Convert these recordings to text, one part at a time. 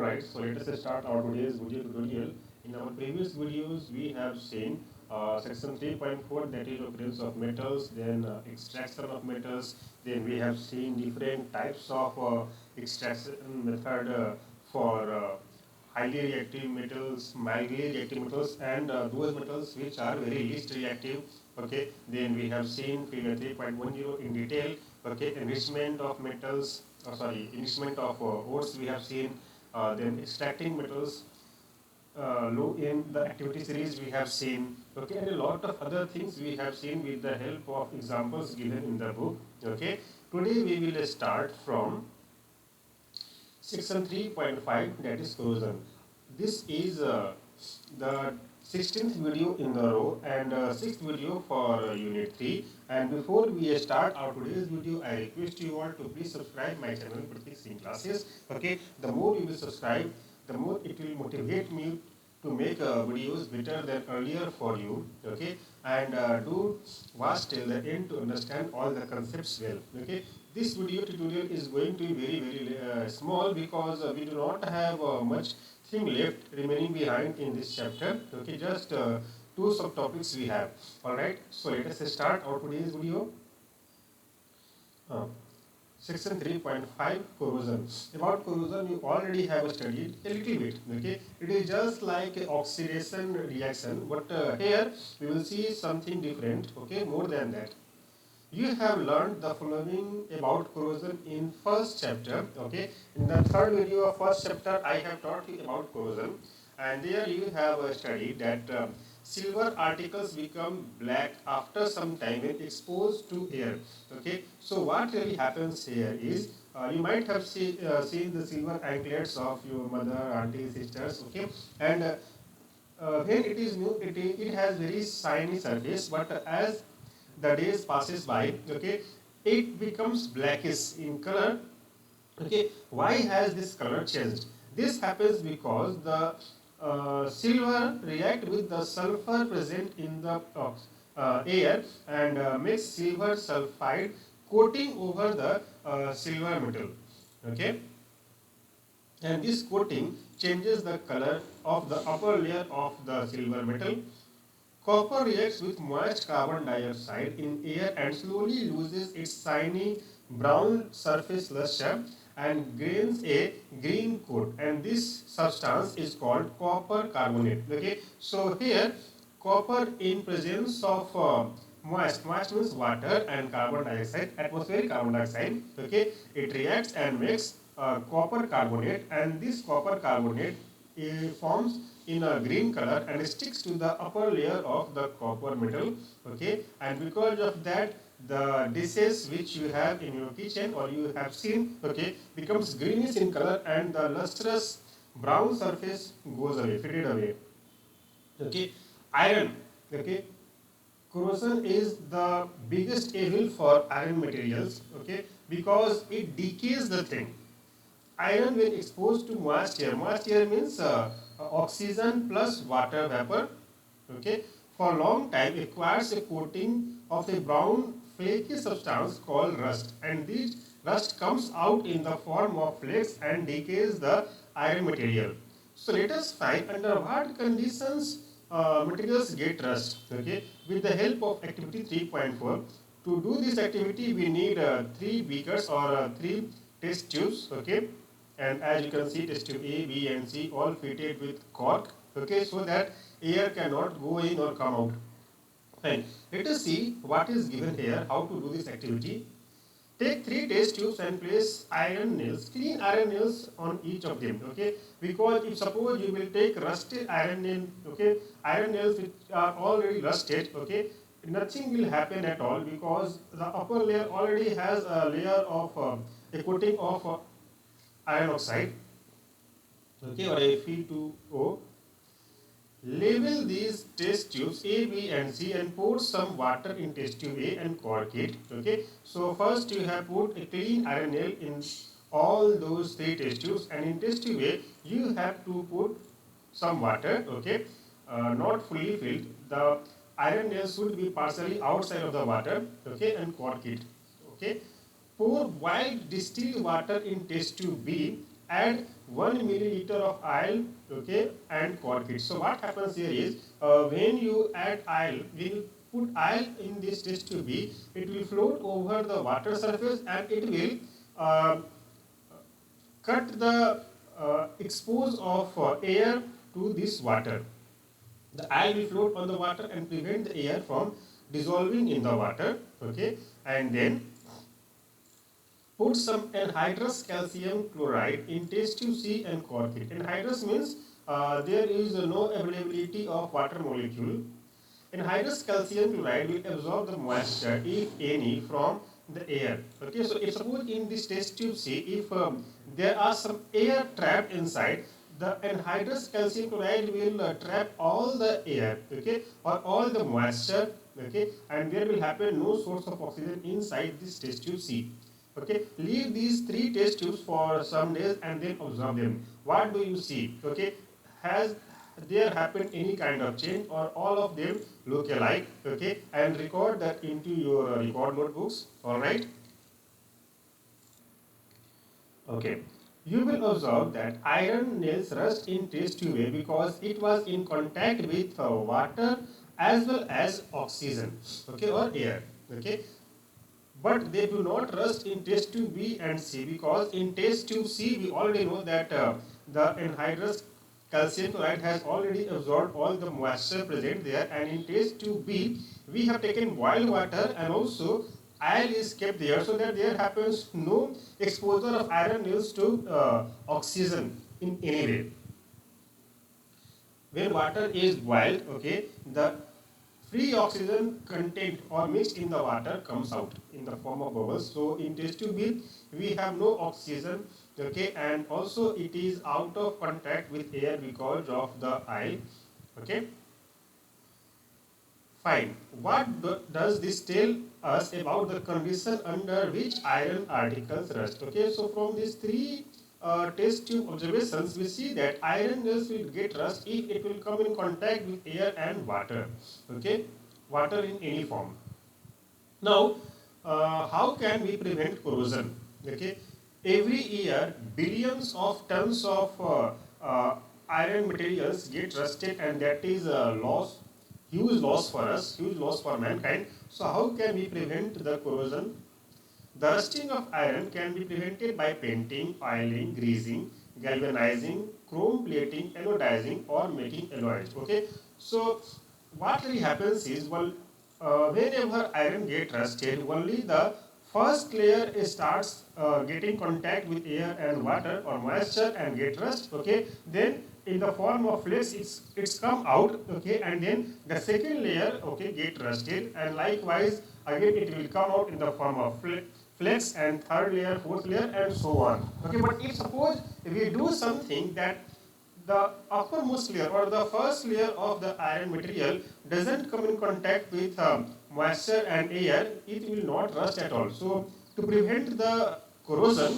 Alright, so let us start our today's video tutorial. In our previous videos, we have seen section 3.4, that is occurrence of metals, then extraction of metals, then we have seen different types of extraction method for highly reactive metals, mildly reactive metals, and those metals which are very least reactive. Okay, then we have seen figure 3.10 in detail. Okay, enrichment of metals, enrichment of ores we have seen, then extracting metals low in the activity series we have seen. Okay, and a lot of other things we have seen with the help of examples given in the book. Okay, today we will start from section 3.5, that is corrosion. This is the 16th video in the row and 6th video for unit 3. And before we start our today's video, I request you all to please subscribe my channel Pratik Singh Classes. Okay, the more you will subscribe, the more it will motivate me to make videos better than earlier for you. Okay, and do watch till the end to understand all the concepts well. Okay, this video tutorial is going to be very small because we do not have much thing left remaining behind in this chapter. Okay, just two subtopics we have. All right, so let us start our today's video. Uh, Section 3.5, corrosion. About corrosion, you already have studied a little bit. Okay, it is just like a oxidation reaction, but here we will see something different. Okay, more than that. You have learned the following about corrosion in first chapter. Okay, in the third video of first chapter, I have taught you about corrosion, and there you have studied that silver articles become black after some time when exposed to air. Okay, so what really happens here is you might have seen the silver anklets of your mother, auntie, sisters. Okay, and when it is new, it has very shiny surface, but as the days passes by, okay, it becomes blackish in color. Okay, why has this color changed? This happens because the silver react with the sulfur present in the air and makes silver sulfide coating over the silver metal. Okay, and this coating changes the color of the upper layer of the silver metal. Copper reacts with moist carbon dioxide in air and slowly loses its shiny brown surface luster and gains a green coat, and this substance is called copper carbonate. Okay, so here copper in presence of moist means water and carbon dioxide, atmospheric carbon dioxide. Okay, it reacts and makes copper carbonate, and this copper carbonate forms in a green color and sticks to the upper layer of the copper metal. Okay, and because of that, the dishes which you have in your kitchen or you have seen, okay, becomes greenish in color and the lustrous brown surface goes away, faded away. Okay, iron. Okay, corrosion is the biggest evil for iron materials. Okay, because it decays the thing. Iron when exposed to moist air means oxygen plus water vapor, okay, for a long time acquires a coating of a brown flaky substance called rust, and this rust comes out in the form of flakes and decays the iron material. So let us find under what conditions materials get rust. Okay, with the help of activity 3.4. To do this activity, we need 3 beakers or 3 test tubes. Okay, and as you can see, test tube A, B and C all fitted with cork. Okay, so that air cannot go in or come out. Fine. Let us see what is given here, how to do this activity. Take 3 test tubes and place iron nails, clean iron nails on each of them. Okay, because if suppose you will take rusted iron nail, okay, iron nails which are already rusted, okay, nothing will happen at all because the upper layer already has a layer of a coating of iron oxide, okay, or Fe2O. Label these test tubes A, B and C and pour some water in test tube A and cork it. Okay, so first you have put a clean iron nail in all those 3 test tubes, and in test tube A you have to put some water. Okay, not fully filled. The iron nail should be partially outside of the water. Okay, and cork it. Okay, pour boiled distilled water in test tube B add 1 milliliter of oil, okay, and cork it. So what happens here is, when you add oil, when you put oil in this test tube, it will float over the water surface and it will cut the expose of air to this water. The oil will float on the water and prevent the air from dissolving in the water, okay, and then put some anhydrous calcium chloride in test tube C and cork it. Anhydrous means there is no availability of water molecule. Anhydrous calcium chloride will absorb the moisture, if any, from the air. Okay, so if suppose in this test tube C, if there are some air trapped inside, the anhydrous calcium chloride will trap all the air, okay, or all the moisture, okay, and there will happen no source of oxygen inside this test tube C. Okay, leave these 3 test tubes for some days and then observe them. What do you see? Okay, has there happened any kind of change, or all of them look alike? Okay, and record that into your record notebooks. All right. Okay, you will observe that iron nails rust in test tube A because it was in contact with water as well as oxygen, okay, or air. Okay, but they do not rust in test tube B and C, because in test tube C we already know that the anhydrous calcium chloride has already absorbed all the moisture present there, and in test tube B we have taken boiled water and also oil is kept there, so that there happens no exposure of iron nails to oxygen in any way. When water is boiled, okay, the free oxygen content or mixed in the water comes out in the form of bubbles. So in test tube B, we have no oxygen, okay, and also it is out of contact with air because of the oil, okay. Fine. What does this tell us about the condition under which iron articles rust? Okay, so from these 3 test tube observations, we see that iron nails will get rust if it will come in contact with air and water, okay, water in any form. Now, how can we prevent corrosion? Okay, every year billions of tons of iron materials get rusted, and that is a loss, huge loss for us, huge loss for mankind. So how can we prevent the corrosion? The rusting of iron can be prevented by painting, oiling, greasing, galvanizing, chrome plating, anodizing, or making alloys. Okay, so what really happens is, well, whenever iron gets rusted, only the first layer starts getting contact with air and water or moisture and get rust. Okay, then in the form of flakes, it's come out. Okay, and then the second layer, okay, get rusted, and likewise again it will come out in the form of flakes, and third layer, fourth layer, and so on. Okay, but if suppose we do something that the uppermost layer or the first layer of the iron material doesn't come in contact with moisture and air, it will not rust at all. So to prevent the corrosion,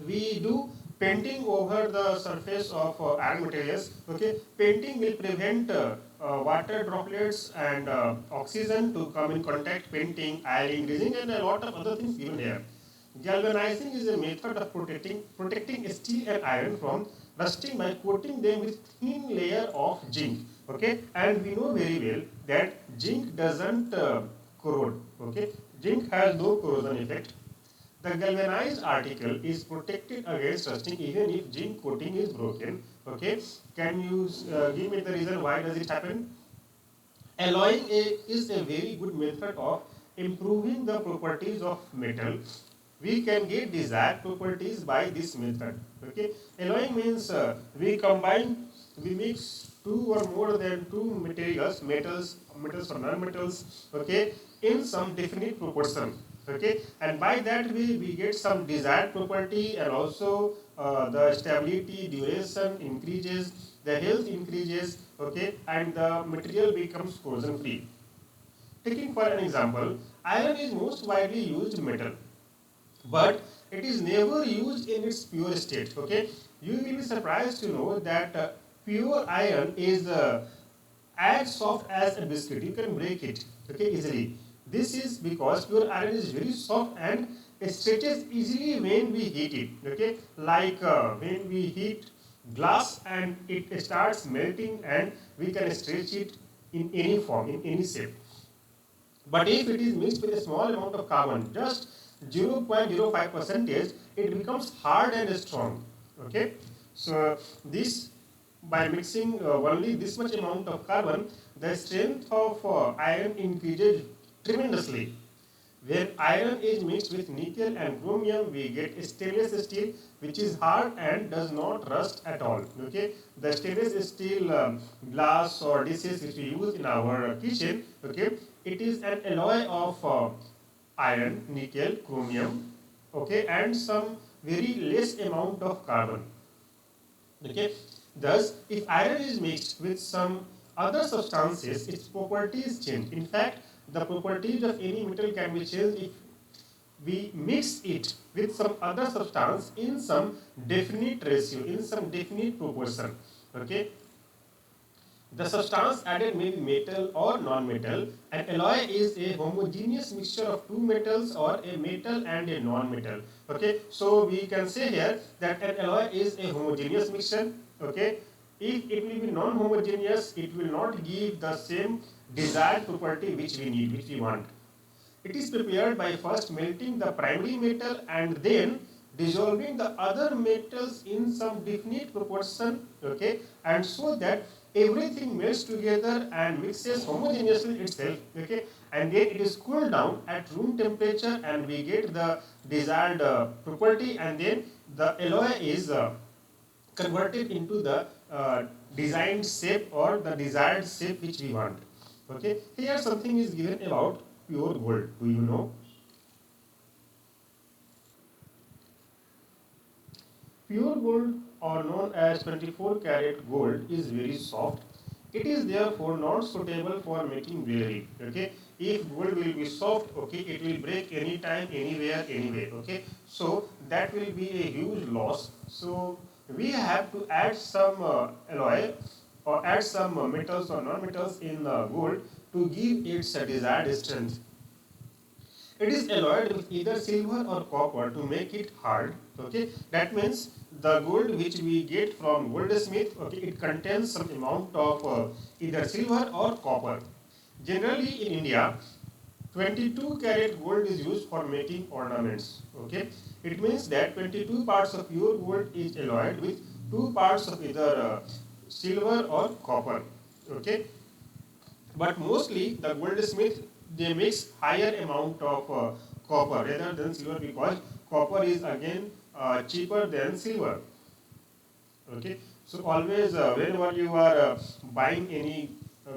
we do painting over the surface of iron materials. Okay, painting will prevent water droplets and oxygen to come in contact. Painting, oiling, greasing, and a lot of other things given here. Galvanizing is a method of protecting steel and iron from rusting by coating them with thin layer of zinc. Okay, and we know very well that zinc doesn't corrode. Okay, zinc has no corrosion effect. The galvanized article is protected against rusting even if zinc coating is broken. Okay, can you give me the reason why does it happen? Alloying is a very good method of improving the properties of metal. We can get desired properties by this method. Okay, alloying means we mix 2 or more than 2 materials, metals or non-metals, okay, in some definite proportion. Okay, and by that we get some desired property, and also the stability, duration increases, the health increases, okay, and the material becomes corrosion free. Taking for an example, iron is most widely used metal, but it is never used in its pure state. Okay, you will be surprised to know that pure iron is as soft as a biscuit. You can break it, okay, easily. This is because pure iron is very soft and it stretches easily when we heat it. Okay, like when we heat glass and it starts melting, and we can stretch it in any form, in any shape. But if it is mixed with a small amount of carbon, just 0.05 percentage, it becomes hard and strong. Okay, so this, by mixing only this much amount of carbon, the strength of iron increases tremendously. When iron is mixed with nickel and chromium, we get stainless steel, which is hard and does not rust at all. Okay, the stainless steel glass or dishes which we use in our kitchen. Okay, it is an alloy of iron, nickel, chromium. Okay, and some very less amount of carbon. Okay, thus, if iron is mixed with some other substances, its properties change. In fact, the properties of any metal can be changed if we mix it with some other substance in some definite ratio, in some definite proportion. Okay, the substance added may be metal or non-metal. An alloy is a homogeneous mixture of two metals or a metal and a non-metal. Okay, so we can say here that an alloy is a homogeneous mixture. Okay, if it will be non-homogeneous, it will not give the same desired property which we need, which we want. It is prepared by first melting the primary metal and then dissolving the other metals in some definite proportion, okay, and so that everything melts together and mixes homogeneously itself, okay, and then it is cooled down at room temperature and we get the desired property, and then the alloy is converted into the designed shape or the desired shape which we want. Okay, here something is given about pure gold. Do you know? Pure gold, or known as 24 karat gold, is very soft. It is therefore not suitable for making jewelry. Okay, if gold will be soft, okay, it will break anytime, anywhere, anyway. Okay, so that will be a huge loss. So we have to add some alloy or add some metals or non-metals in gold to give its desired strength. It is alloyed with either silver or copper to make it hard. Okay, that means the gold which we get from goldsmith, okay, it contains some amount of either silver or copper. Generally in India, 22 karat gold is used for making ornaments. Okay, it means that 22 parts of pure gold is alloyed with 2 parts of either silver or copper. Okay, but mostly the goldsmith, they mix higher amount of copper rather than silver, because copper is again cheaper than silver. Okay, so always whenever you are buying any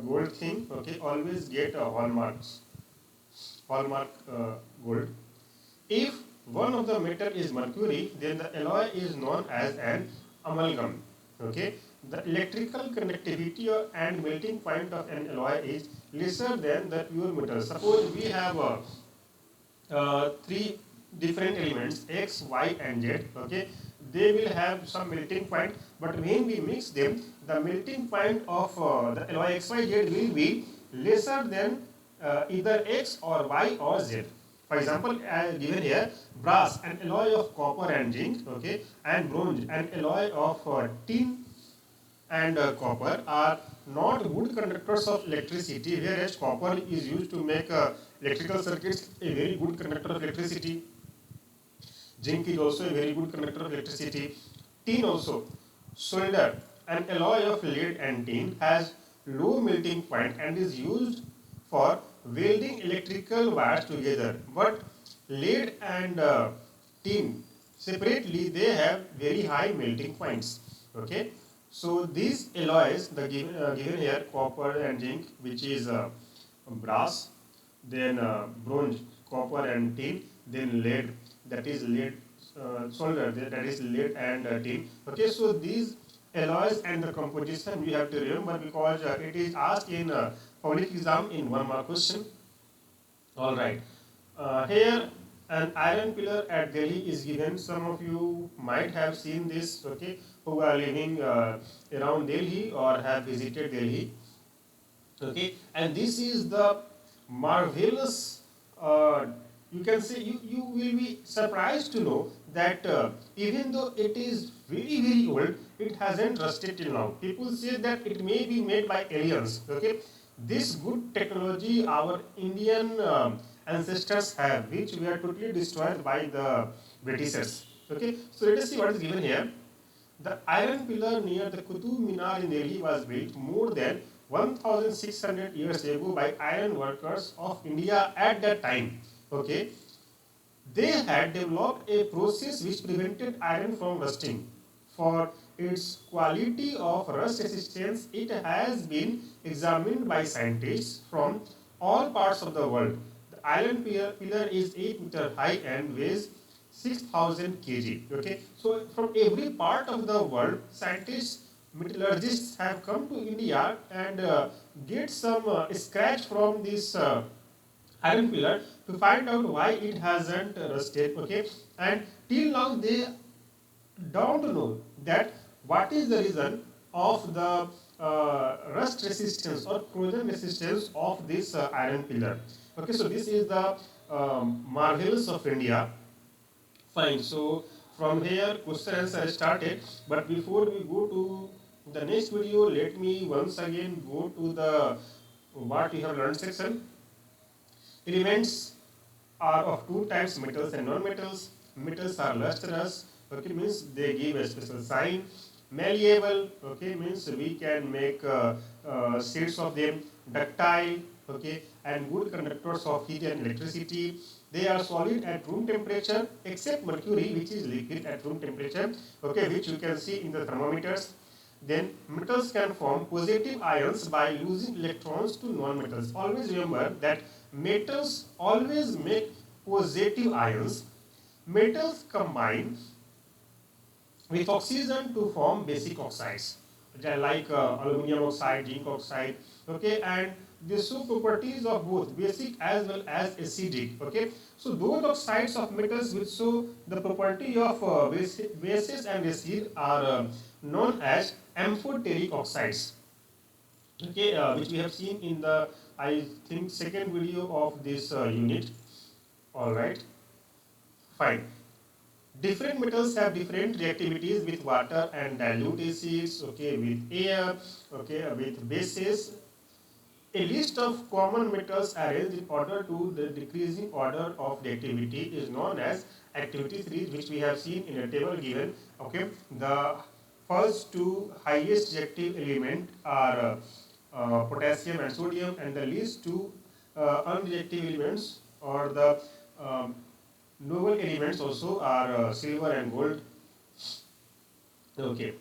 gold thing, okay, always get a hallmark gold. If one of the metal is mercury, then the alloy is known as an amalgam. Okay, the electrical conductivity and melting point of an alloy is lesser than the pure metal. Suppose we have three different elements X, Y, and Z. Okay, they will have some melting point, but when we mix them, the melting point of the alloy X, Y, Z will be lesser than either X or Y or Z. For example, given here, brass, an alloy of copper and zinc, okay, and bronze, an alloy of tin and copper, are not good conductors of electricity, whereas copper is used to make electrical circuits a very good conductor of electricity. Zinc is also a very good conductor of electricity. Tin also. Solder, an alloy of lead and tin, has low melting point and is used for welding electrical wires together. But lead and tin separately, they have very high melting points. Okay, so these alloys, the given here, copper and zinc, which is brass, then bronze, copper and tin, then lead, that is lead, solder, that is lead and tin. Okay, so these alloys and the composition we have to remember, because it is asked in public exam in 1 mark question. All right. Here an iron pillar at Delhi is given. Some of you might have seen this, okay, who are living around Delhi or have visited Delhi. Okay, and this is the marvelous you can say you will be surprised to know that even though it is very old, it hasn't rusted till now. People say that it may be made by aliens. Okay, this good technology our Indian ancestors have, which we are totally destroyed by the Britishers. Okay, so let us see what is given here. The iron pillar near the Qutub Minar in Delhi was built more than 1600 years ago by iron workers of India at that time. Okay, they had developed a process which prevented iron from rusting. For its quality of rust resistance, it has been examined by scientists from all parts of the world. The iron pillar is 8 meter high and weighs 6000 kg. Okay, so from every part of the world, scientists, metallurgists have come to India and get some scratch from this iron pillar to find out why it hasn't rusted. Okay, and till now they don't know that what is the reason of the rust resistance or corrosion resistance of this iron pillar. Okay, so this is the marvels of India. Fine. So from here question answer started, but before we go to the next video, let me once again go to the what we have learned section. Elements are of two types, metals and non-metals. Metals are lustrous, okay, means they give a special sign. Malleable, okay, means we can make sheets of them. Ductile, okay, and good conductors of heat and electricity. They are solid at room temperature, except mercury, which is liquid at room temperature, okay, which you can see in the thermometers. Then metals can form positive ions by losing electrons to non-metals. Always remember that metals always make positive ions. Metals combine with oxygen to form basic oxides, like aluminum oxide, zinc oxide. Okay, and they show properties of both basic as well as acidic. Okay, so those oxides of metals which show the property of bases and acid are known as amphoteric oxides. Okay, which we have seen in the, I think, second video of this unit. All right, fine. Different metals have different reactivities with water and dilute acids, okay, with air, okay, with bases. A list of common metals arranged in order to the decreasing order of reactivity is known as activity series, which we have seen in a table given. Okay, the first two highest reactive element are potassium and sodium, and the least two unreactive elements or the um, noble elements also are silver and gold. Okay.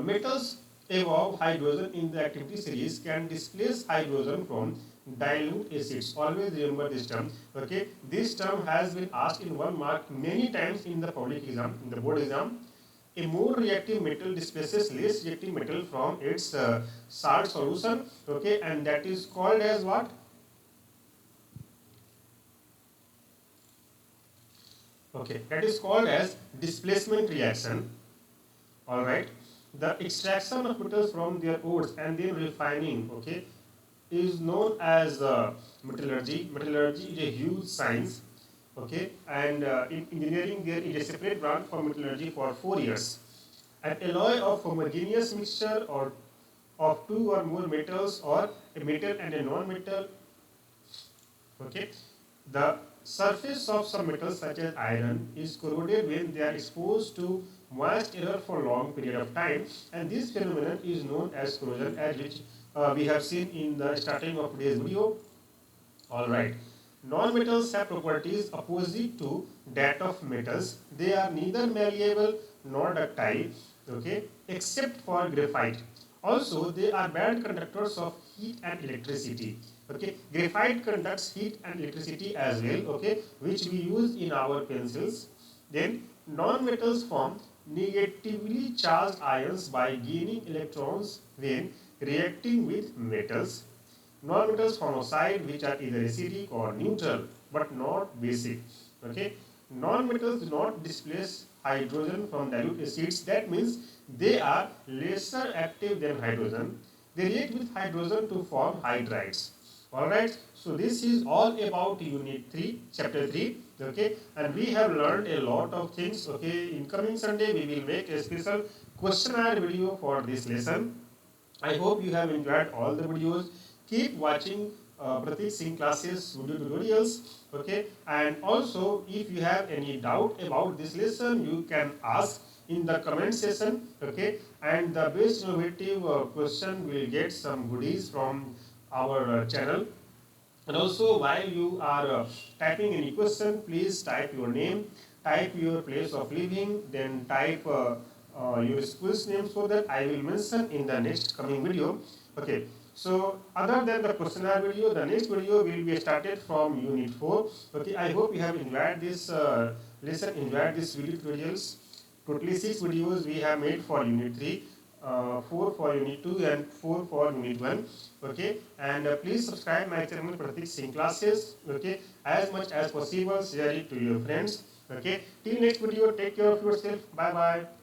Metals evolve hydrogen in the activity series can displace hydrogen from dilute acids. Always remember this term. Okay. This term has been asked in 1 mark many times in the public exam, in the board exam. A more reactive metal displaces less reactive metal from its salt solution. Okay, and that is called as what? Okay, that is called as displacement reaction. All right, the extraction of metals from their ores and then refining, okay, is known as metallurgy. Metallurgy is a huge science. Okay, and in engineering there is a separate branch for metallurgy for 4 years. An alloy of homogeneous mixture or of two or more metals or a metal and a non-metal. Okay, the surface of some metals such as iron is corroded when they are exposed to moist air for long period of time, and this phenomenon is known as corrosion, as which we have seen in the starting of today's video. All right. Non-metals have properties opposite to that of metals. They are neither malleable nor ductile, okay, except for graphite. Also, they are bad conductors of heat and electricity. Okay, graphite conducts heat and electricity as well. Okay, which we use in our pencils. Then, non-metals form negatively charged ions by gaining electrons when reacting with metals. Non-metals form oxide which are either acidic or neutral but not basic. Okay, non-metals do not displace hydrogen from dilute acids. That means they are lesser active than hydrogen. They react with hydrogen to form hydrides. Alright, so this is all about unit 3, chapter 3, okay, and we have learned a lot of things, okay. In coming Sunday, we will make a special questionnaire video for this lesson. I hope you have enjoyed all the videos. Keep watching Pratik Singh classes video tutorials, okay, and also if you have any doubt about this lesson, you can ask in the comment section, okay, and the best innovative question will get some goodies from our channel. And also, while you are typing any question, please type your name, type your place of living, then type your school's name, so that I will mention in the next coming video. Okay. So, other than the questionnaire video, the next video will be started from unit 4. Okay. I hope you have enjoyed this lesson, enjoyed these video tutorials. Totally 6 videos we have made for unit 3. 4 for unit 2 and 4 for unit 1. Okay, and please subscribe my channel Pratik Singh classes. Okay, as much as possible share it to your friends. Okay, till next video, take care of yourself. Bye bye.